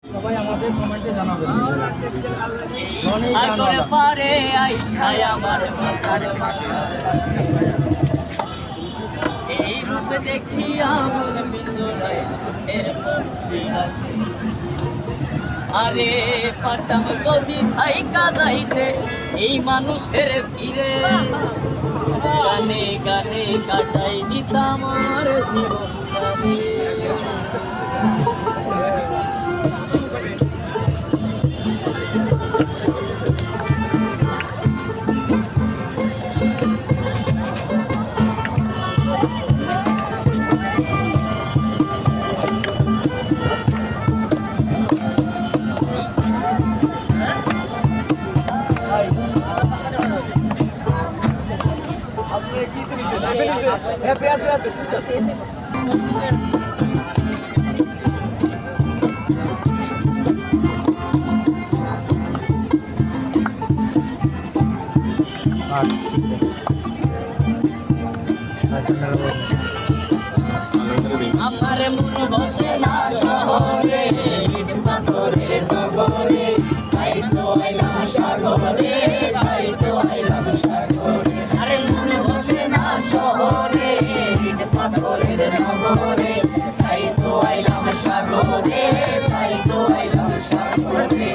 সবাই আমাদের কমেন্টে জানাবেন। সাগরে পারে আইসায় আমার মাথার এই রূপ দেখি আমার বিজয় সুখের পক্ষী আরে পারতাম যদি থাইকা যাইতে এই মানুষের ভিড়ে গানে গানে কাটাই দিতাম আমার জীবন আমার মন বসে না শহরে ইট পাথরের নগরে তাই তো আইলাম সাগরে তাই তো আইলাম সাগরে আরে মন বসে না শহরে ইট পাথরের নগরে তাই তো আইলাম সাগরে তাই তো আইলাম সাগরে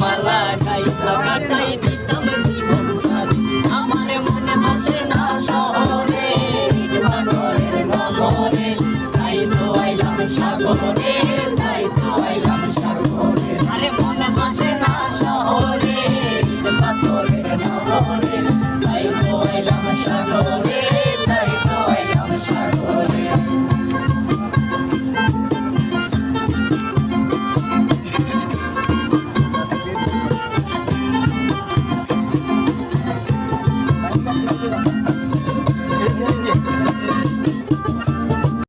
মালা গাইতা কাটাই দিতাম জীবন আমার মনে বসে না শহরে ইট পাথরের নগরে তাই তো আইলাম সাগরে